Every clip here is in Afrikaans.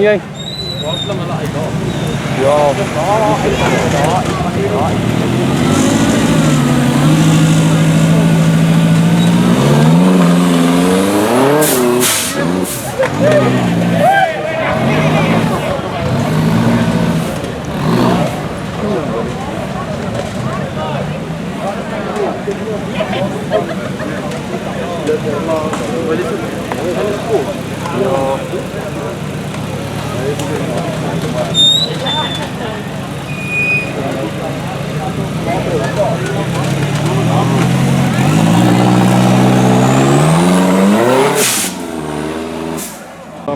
jij? Ja.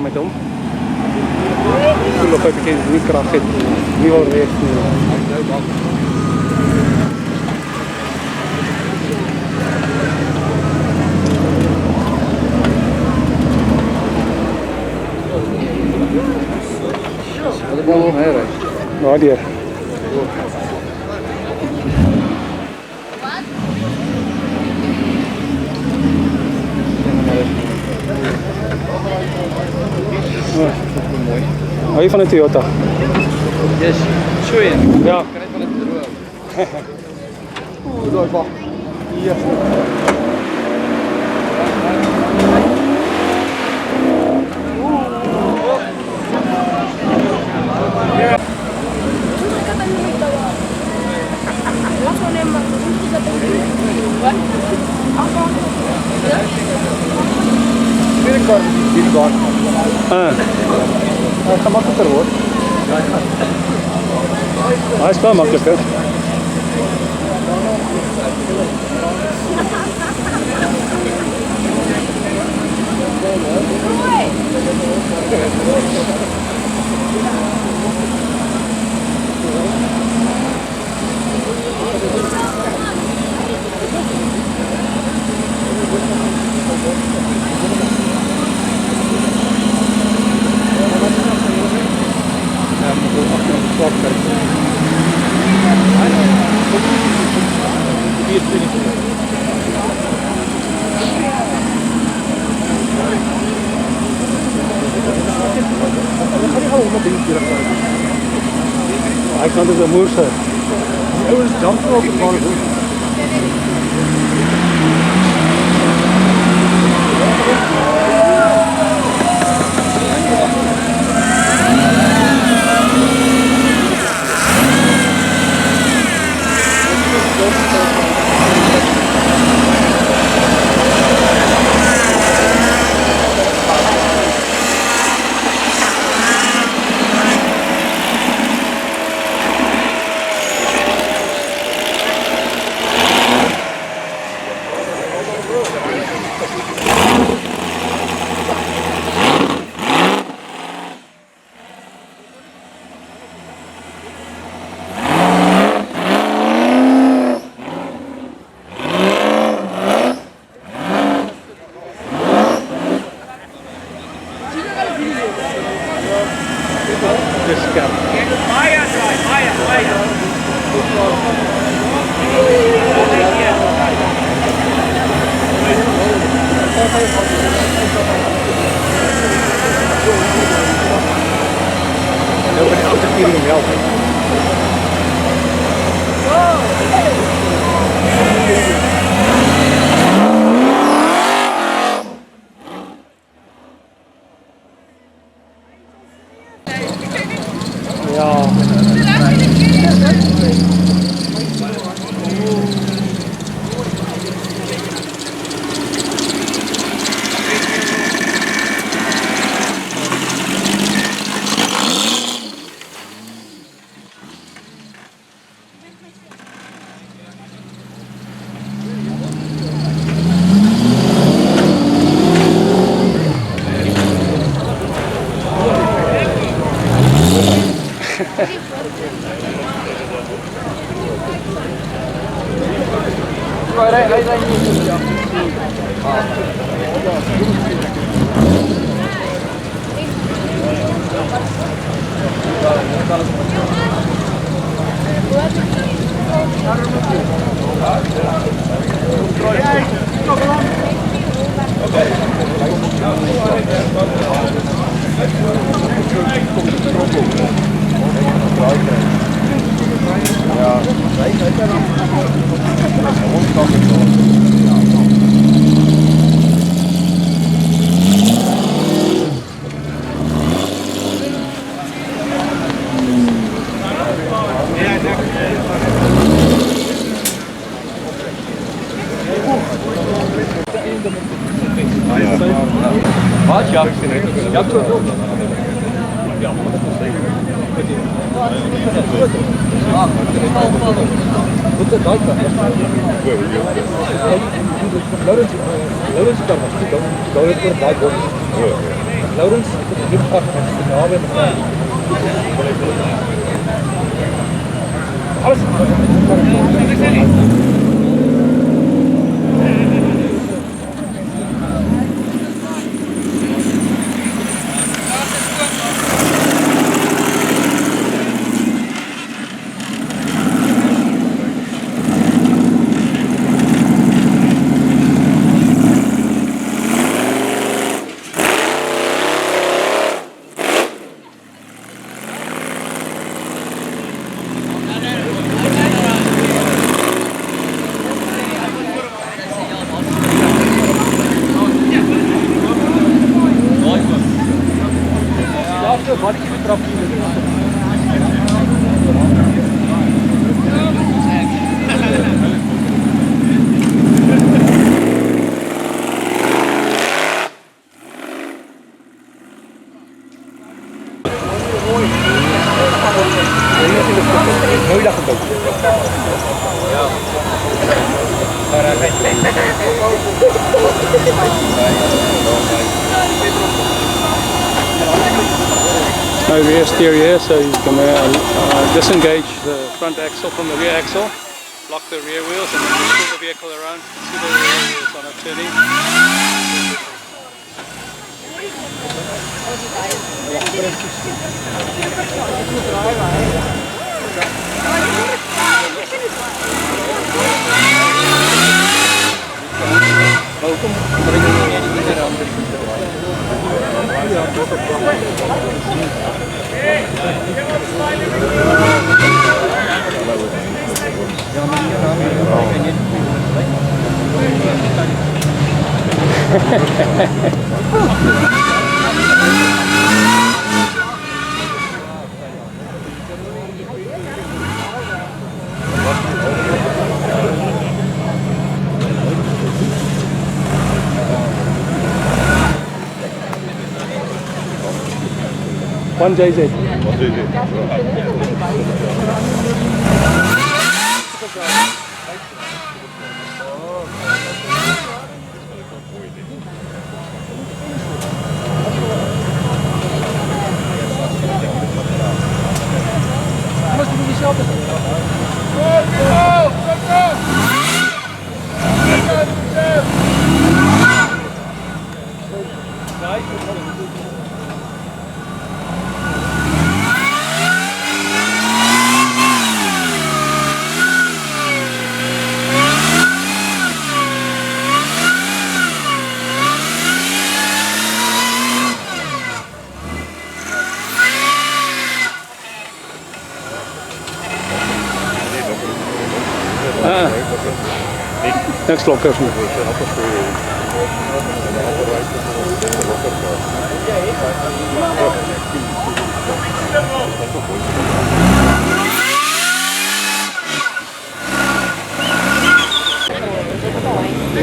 Met om. Toen nog even geen niet kracht zit. Nu al weer. Wat is wel omheen? Nou, die. Hou je van een Toyota? Yes, schön. Ja. Ik kan net van het droom. Oeh, daar wacht. Hier. Hij gaat makkelijker hoor. Hij is wel makkelijker. Hij kan het wel moeilijk zijn. Oh, is dan wel gewoon goed. Wat? Ja. Ja, toch. No rear steer here, so you can disengage the front axle from the rear axle, lock the rear wheels, and then pull the vehicle around. See the rear wheels on a turning. One JZ. Next location.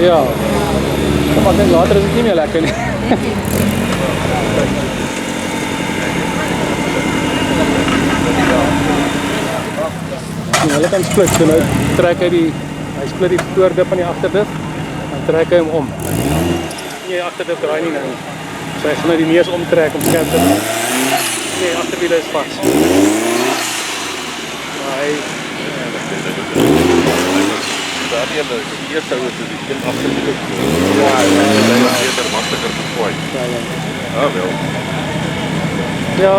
Ja, maar dan later is het niet meer lekker. Nie. Hulle kan split, so nou trek hy split die voordip aan die agterdip, dan trek hy hom om. Nee, die agterdip draai nie nou. So hy gaan nou die neus omtrek om skerp te draai. Nee, die agterwiele is vas. Maar hy die ene, die eerste ou is die kind afgedruk. Ja, hy was eerder makliker gekwaai. Ja, wel. Ja,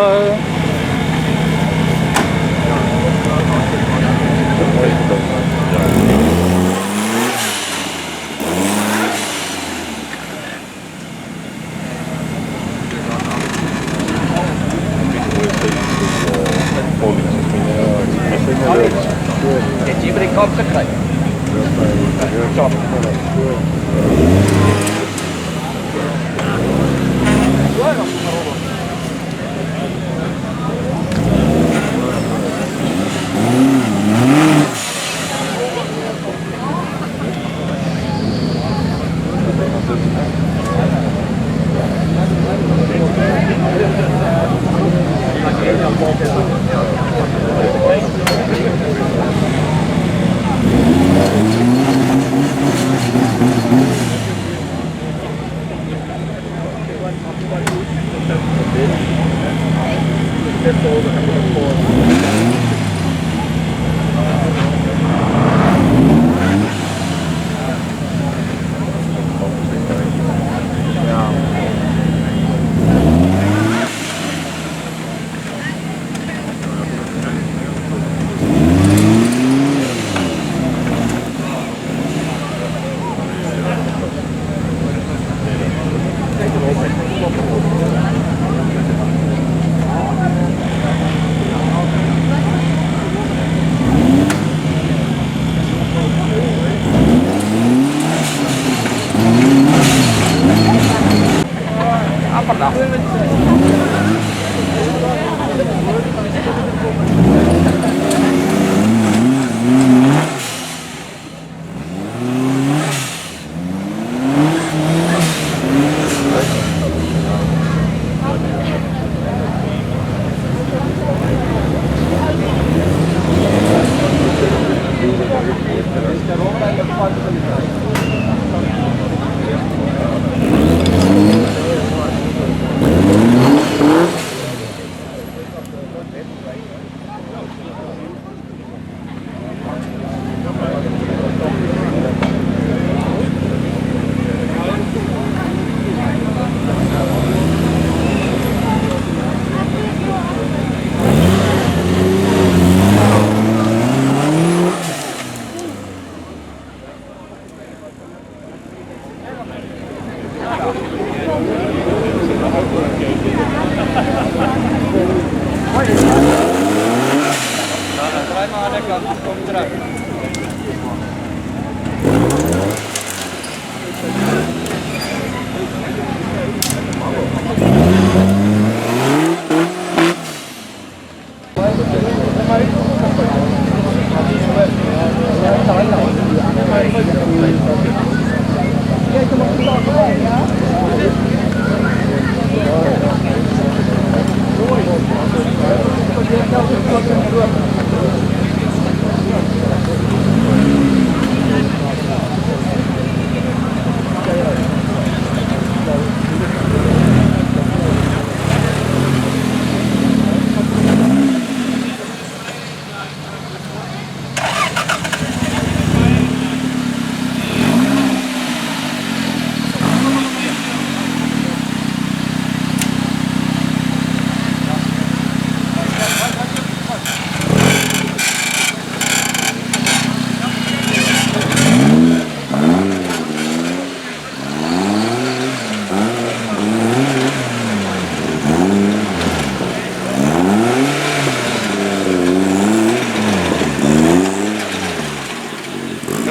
Het jy by die kap gekry? Ja.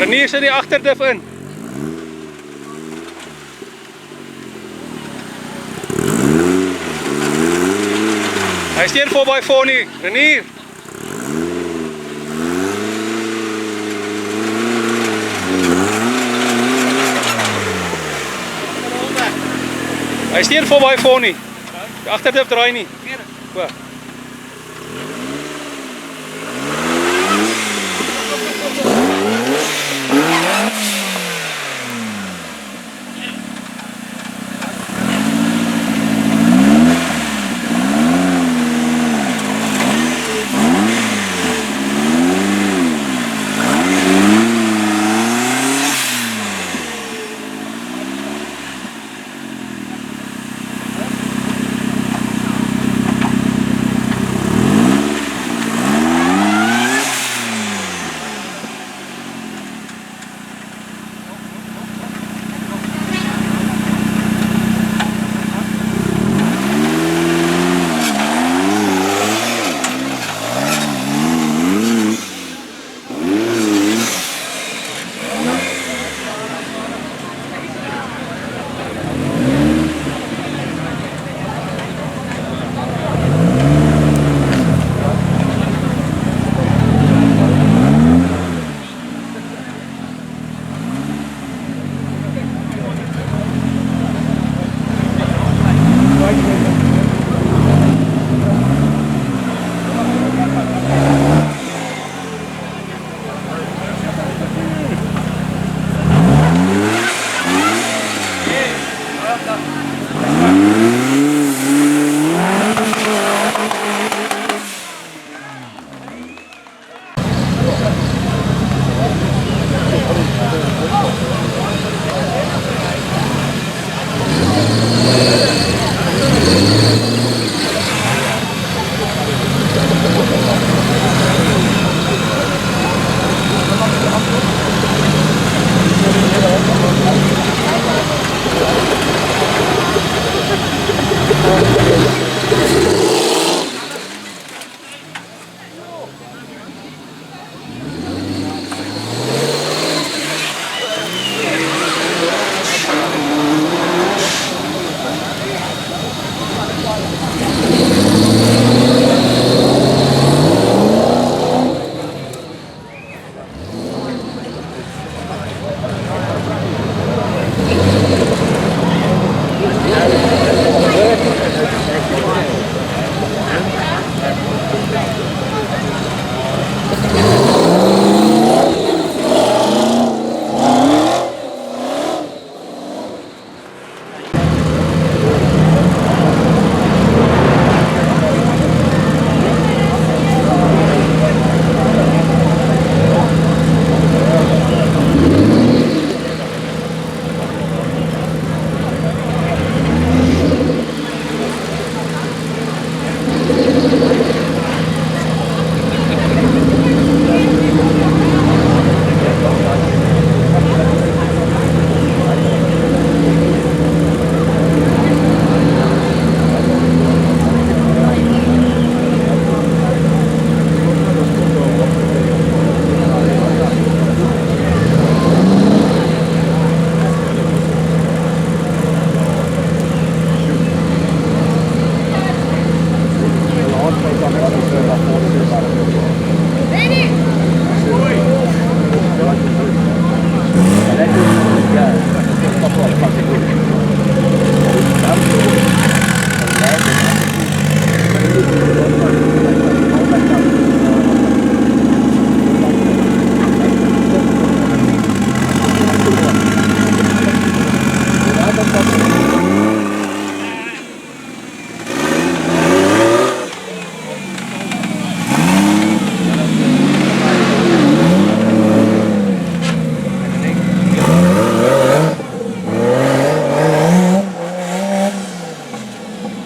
Renier sit die agterdif in. Hy steen 4x4 nie, Renier. Hy steen 4x4 nie. Die agterdif draai nie.